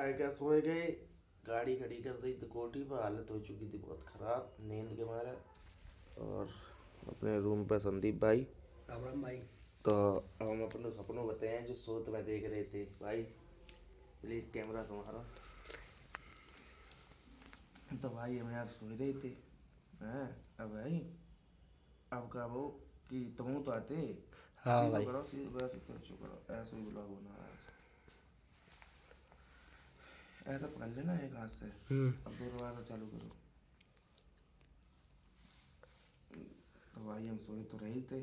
आए क्या सोए गए, गाड़ी खड़ी कर दी तो कोठी पर, हालत हो चुकी थी बहुत खराब नींद के मारे। और अपने रूम पर संदीप भाई। राम भाई। तो अब हम अपने सपनों बताए जो सोच में देख रहे थे भाई। प्लीज कैमरा तुम्हारा। तो भाई हम यार सो रहे थे हैं। अब भाई अब का वो कि तुम तो आते हाँ सीधो भाई। करो, सीधो वैसे तो चुप करो, ऐसे ही ब्लॉग होना ऐसा पकड़ लेना एक हाथ से। अब दोबारा चालू करो। तो भाई हम सोए तो रहे थे।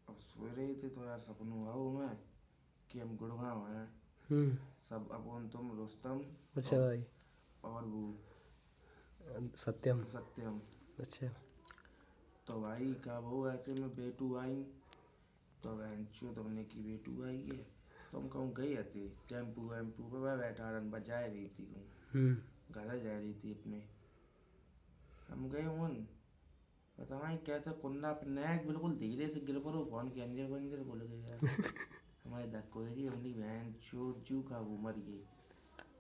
अब सोए रहे थे तो यार सपनों आओ मैं कि हम गुड़गांव हैं सब, अपन तुम रुस्तम अच्छा और भाई। और वो सत्यम। सत्यम। अच्छा। तो भाई का वो ऐसे में बेटू आई। तो बहनचो तुमने की बेटू आई है। तुम कहूँ गई थे टेम्पू वेम्पू पे वह बैठा रन बजाए रही थी घर जा रही थी अपने। हम गए उन पता नहीं कैसे कुंडा पे नैक बिल्कुल धीरे से गिर पड़ो, फोन के अंजर बंजर खुल गए यार। हमारे धक्को लगी, हमने बहन चोर चू का वो मर गई।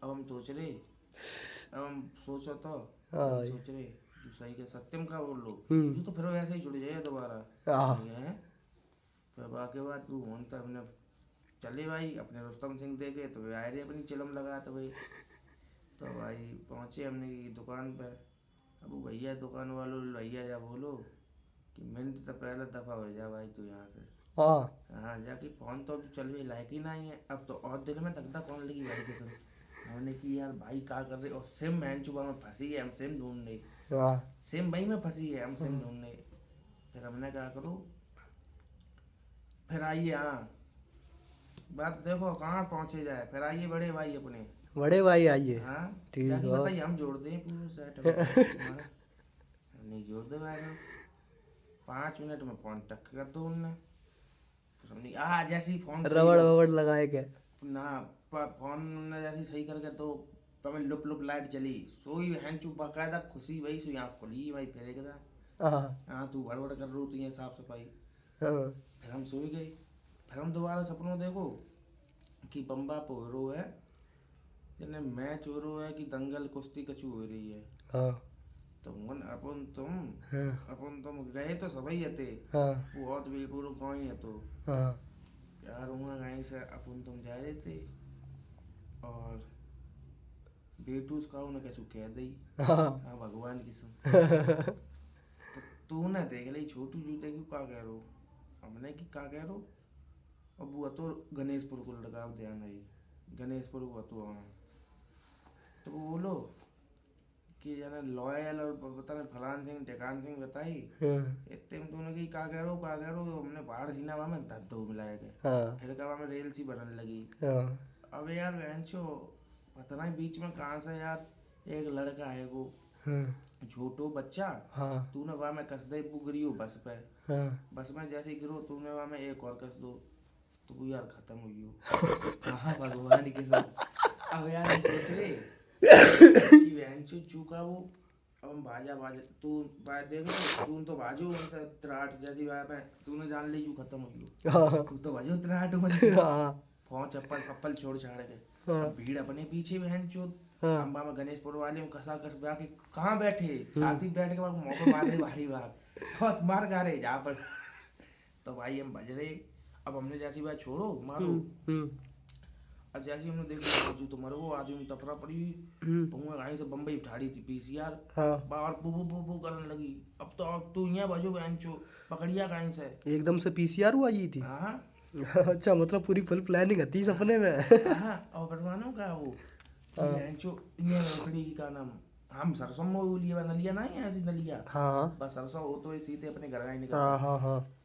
अब हम सोच रहे, अब हम सोचो तो हाँ हम भाई। सोच रहे जो सही के सत्यम का बोल लो हम्म। जो तो फिर वैसे ही जुड़ जाए दोबारा हाँ। नहीं है। फिर बाकी बात वो होता हमने चले भाई अपने रुस्तम सिंह देखे तो वे आए रहे अपनी चिलम लगा तो भाई। तो भाई पहुँचे हमने की दुकान पे। अब वो भैया दुकान वालों भैया जा बोलो कि मिनट से पहले दफा हो जा भाई तू यहाँ से। हाँ। हाँ जाके फोन तो अब चल भी लायक ही नहीं है अब तो, और दिल में धक धक कौन लगी भाई कसम। हमने की यार भाई क्या कर रहे और सिम बहन चुबा में फंसी है, हम सिम ढूंढ रहे। हाँ। सिम भाई में फंसी है, हम सिम ढूंढ रहे। फिर हमने क्या करो, फिर आइए हाँ बात देखो कहाँ पहुँचे जाए। फिर आइए बड़े भाई अपने। बड़े भाई आइए। हाँ ठीक जाके हो। बताइए हम जोड़ दें पूरे सेट में तुम्हारा। नहीं जोड़ दे भाई साहब, 5 मिनट में फोन टक कर दो उनने। फिर हमने जैसे ही फोन सही रबड़ हो वबड़ लगाए क्या? ना फोन ने जैसे सही करके तो तब लुप लुप लाइट चली सोई हैंग चुप बाकायदा खुशी भाई सोई आँख खुली भाई फिर एकदम। हाँ। हाँ तू बड़बड़ कर रो तू ये साफ सफाई। हाँ। फिर हम सोई गए। फिर हम दोबारा सपनों देखो कि बम्बा पोरो है यानी मैच हो रहा है कि दंगल कुश्ती कछु हो रही है। हाँ। तो अपन तुम हाँ। अपन तुम गए तो सभी थे। हाँ। बहुत भी पूरा गाँव ही है तो हाँ। यार वहाँ गाँव से अपन तुम जा रहे थे। और बेटूस का उन्हें कैसे कह दी। हाँ। हाँ भगवान की कसम। तो तू ना देख ले छोटू जूते की क्या कह रो, हमने की क्या कह रो। अब वो तो गणेशपुर को लड़का ध्यान है गणेशपुर को तो हाँ। तो वो बोलो कि जाना लॉयल और पता नहीं फलान सिंह टेकान सिंह बताई इतने में तूने की क्या कह रो हमने बाहर सीना वहाँ में धद दो मिलाए गए। हाँ। फिर कहा में रेल सी बनने लगी। हाँ। अब यार बहनचो पता नहीं बीच में कहाँ से यार एक लड़का है वो हाँ। छोटो बच्चा। हाँ। तूने वहाँ में कस दे गिरी बस पे। हाँ। बस में जैसे ही गिरो तूने वहाँ में एक और कस दो तो वो यार खत्म हुई हो। हाँ भगवान की सब। अब यार हम सोच रहे कि बहन चूका वो। अब हम बाजा बाजा तू बाज देख लो तू तो बाजू उनसे त्राट जैसी वहाँ पे तूने जान ली जू खत्म हुई हो। हाँ। तू तो बाजू त्राट उनसे हाँ। फोन चप्पल पप्पल छोड़ छाड़ के। हाँ। अब भीड़ अपने पीछे बहन चोद। हाँ। हम बाबा गणेशपुर वाले में कसा कस के कहाँ बैठे छाती पे बैठ के बाबू मुँह पे मार रहे भारी बात बहुत मार गा रहे जहाँ पर। तो भाई हम बज रहे। अब हमने जैसी बात छोड़ो मारो। अब जैसे हमने देखो बाजू तो मरो आदमी में तपरा पड़ी हुई तो मैं कहीं से बम्बई उठाड़ी थी पीसीआर। हाँ। बाहर पू पू पू पू करने लगी। अब तू यहाँ बजो बहन चो पकड़िया कहीं से। एकदम से पीसीआर हुआ ये थी। हाँ अच्छा मतलब पूरी फुल प्लानिंग थी सपने में। हाँ और बनवानो का वो कि हाँ। बहन चो यहाँ रखड़ी का नाम हम सरसों में वो लिया नलिया नहीं है ऐसी नलिया। हाँ। बस सरसों हो तो ये सीधे अपने घर का ही हाँ। निकलती। हाँ। हाँ।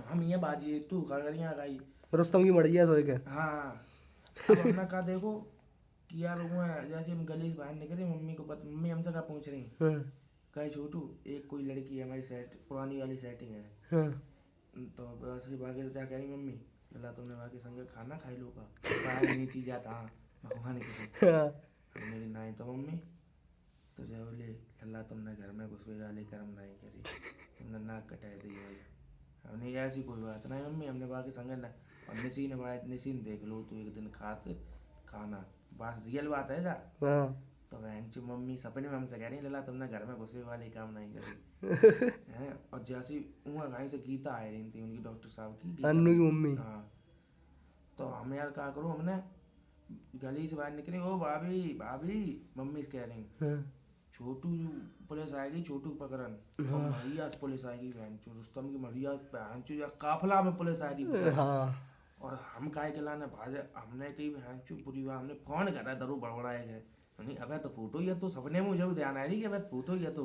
हम ये बाजी तू खड़िया गई। रुस्तम की मर्जी है सोए के। हाँ अब हमने कहा देखो कि यार वो है जैसे हम गली से बाहर निकले मम्मी को मम्मी हमसे क्या पूछ रही हाँ। कहे छोटू एक कोई लड़की है हमारी सेट पुरानी वाली सेटिंग है। हाँ। तो बस के बाकी से क्या कह रही मम्मी लला तुमने बाकी संग खाना खाई लो का बाहर नहीं चीज आता हाँ भगवान की कसम। हाँ। हमने कहा नहीं तो मम्मी तो जय बोले लल्ला तुमने घर में घुसवे वाली कर्म नहीं करी तुमने नाक कटाई दी भाई। हमने ऐसी कोई बात नहीं मम्मी हमने बाकी संग ना और निसी ने बात निसी ने देख लो तू एक दिन खाना बात रियल बात है जा। हाँ। तो बहन चो मम्मी सपने में हमसे कह रही लला तुमने घर में घुसे वाले काम नहीं करी हैं। और जैसे वहाँ गाय से गीता आ रही थी उनकी डॉक्टर साहब की गीता अन्नू की मम्मी। हाँ। तो हम यार क्या करूँ हमने गली से बाहर निकले, ओ भाभी भाभी मम्मी से कह रही हाँ। छोटू पुलिस आएगी, छोटू पकड़न। और मरिया से पुलिस आएगी बहन चो, रुस्तम की मरिया बहन चो, या काफिला में पुलिस आएगी पकड़न। हाँ। और हम काय के लाने भाजे हमने कही बहन चो पूरी बात हमने फोन करा दरो बड़बड़ाए गए नहीं अबे तो फोटो ही है तो सपने में मुझे ध्यान आ रही कि अबे फोटो ही है तो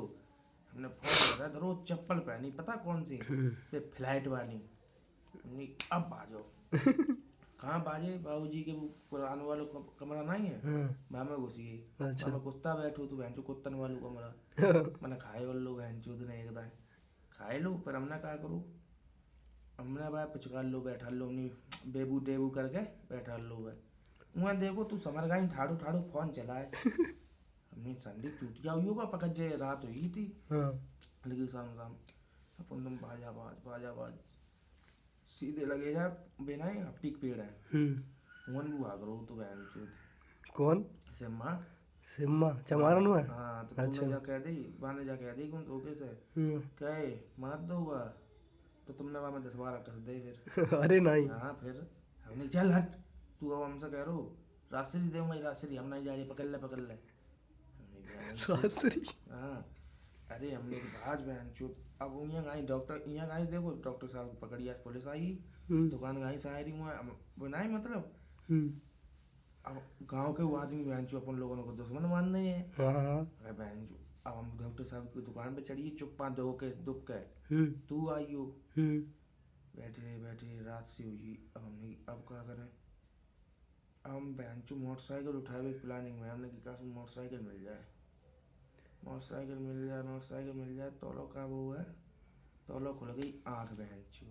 हमने फोन करा दरो चप्पल पहनी पता कौन सी फिर फ्लाइट वाली नहीं अब बाजो कहाँ बाजे बाबूजी के वो पुराने वालों कमरा नहीं है वहाँ में घुसी गई। अच्छा। वहाँ में कुत्ता बैठो तो बहन चो कुत्तन वालों कमरा मैंने खाए वाल लो बहन चो ने एक दाए खाए लो पर हमने क्या करूँ हमने भाई पिचकार लो बैठा लो नहीं बेबू डेबू करके बैठा लो भाई वहाँ देखो तू समर गई ठाड़ू ठाड़ू फोन चलाए हमने संडी चूतिया हुई होगा पकड़ जाए रात हुई थी लेकिन शाम शाम अपन तुम बाजा बाज सीधे लगे जा बिना ही पीक पेड़ है वन भी भाग रहा तो बहन चूत कौन? सिम्मा सिम्मा चमारन में। हाँ तो तुमने जा कह दी बांधे जा कह दी कौन तो कैसे कहे मार दूंगा तो तुमने वहाँ में 10 12 कस दे फिर अरे नहीं। हाँ फिर हमने चल हट तू अब हमसे कह रो रास्ते दूंगा रास्ते हम नहीं जा रही पकड़ ले रास्ते। हाँ अरे हमने आज बहन चूत अब यहाँ गई डॉक्टर यहाँ गई देखो डॉक्टर साहब पकड़ी आज पुलिस आई दुकान गई से आ रही हूँ बनाई मतलब अब गांव के वो आदमी बहन चो अपन लोगों को दुश्मन मान रहे हैं। अरे बहन चो अब हम डॉक्टर साहब की दुकान पे चढ़िए चुप्पा दो के दुख के तू आई हो बैठे रात से हुई अब हमने अब क्या करें अब हम बहन चो मोटरसाइकिल उठाए हुए प्लानिंग में हमने कहा मोटरसाइकिल मिल जाए तो लोग का वो है तो लोग खुल गई आँख बहन चो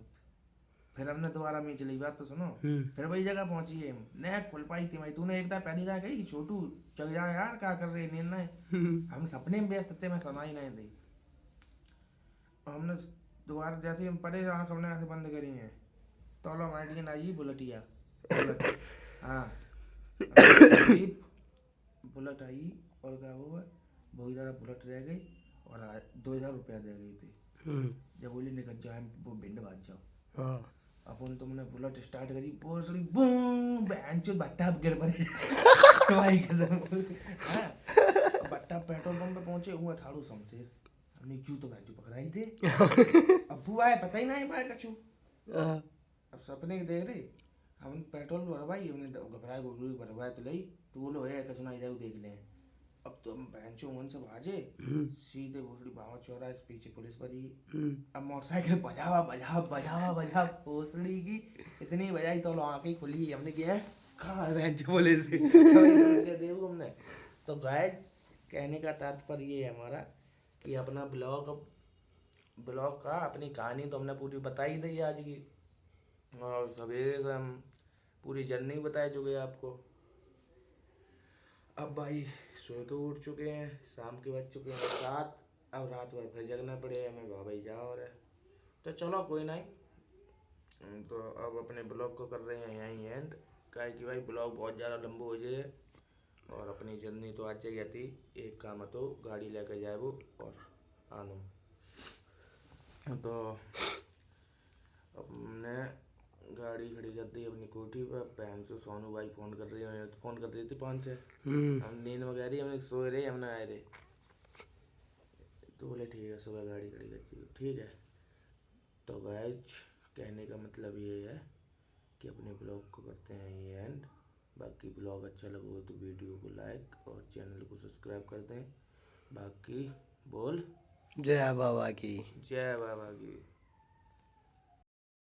फिर हमने दोबारा में चली बात तो सुनो फिर वही जगह पहुंची है न खुल पाई थी भाई तूने एक पहली बार कही छोटू चल जा यार क्या कर रहे नींद नहीं हम सपने में व्यस्त थे मैं सुना ही नहीं दी हमने दोबारा जैसे हम परे आँख हमने ऐसे बंद करी है तो लो हमारे लिए आई बुलेटिया हाँ बुलेट आई और क्या हुआ बहुत ज़्यादा बुलेट रह गई और 2000 रुपया दे गई थी जब बोली निकल जाए वो भिंड बाज जाओ अपन तुमने बुलेट स्टार्ट करी पोसड़ी बूम बहन चो बट्टा गिर पड़े भाई कसम हां बट्टा पेट्रोल पंप पे पहुंचे हुए ठाड़ू शमशेर हमने जू तो भाई पकड़ाई थे अब्बू आए पता ही नहीं भाई कछु अब सपने देख रहे हम पेट्रोल भरवाई हमने घबराए गोबरू भरवाए तो लई तो बोलो है कछु नहीं जाओ देख ले अब तो हम बहन चो वन से भाजे सीधे भोसड़ी बाबा चौराहे से पीछे पुलिस पड़ी अब मोटरसाइकिल बजा भोसड़ी की इतनी बजाई तो आँखें खुली हमने किया कहाँ है बहन चो पुलिस देखो हमने तो गाइस कहने का तात्पर्य ये है हमारा कि अपना ब्लॉग का अपनी कहानी तो हमने पूरी बताई दी आज की और सवेरे से हम पूरी जर्नी बता चुके आपको। अब भाई सो के उठ चुके हैं शाम के बज चुके हैं 7 अब रात भर फिर जगना पड़ेगा हमें भाई जा हो रहा है तो चलो कोई नहीं तो अब अपने ब्लॉग को कर रहे हैं यहीं एंड क्या कि भाई ब्लॉग बहुत ज़्यादा लंबा हो जाए और अपनी जर्नी तो आज चाहिए थी एक काम तो गाड़ी लेकर जाए वो और आनो तो हमने गाड़ी खड़ी कर दी अपनी कोठी पर बहन से सोनू भाई फोन कर रही थी 5 से हम नींद में कह रही हमें सो रहे हम ना आए रहे तो बोले ठीक है सुबह गाड़ी खड़ी कर दी ठीक है। तो गाइस कहने का मतलब ये है कि अपने ब्लॉग को करते हैं ये एंड बाकी ब्लॉग अच्छा लगा तो वीडियो को लाइक और चैनल को सब्सक्राइब कर दें बाकी बोल जय बाबा की। जय बाबा की।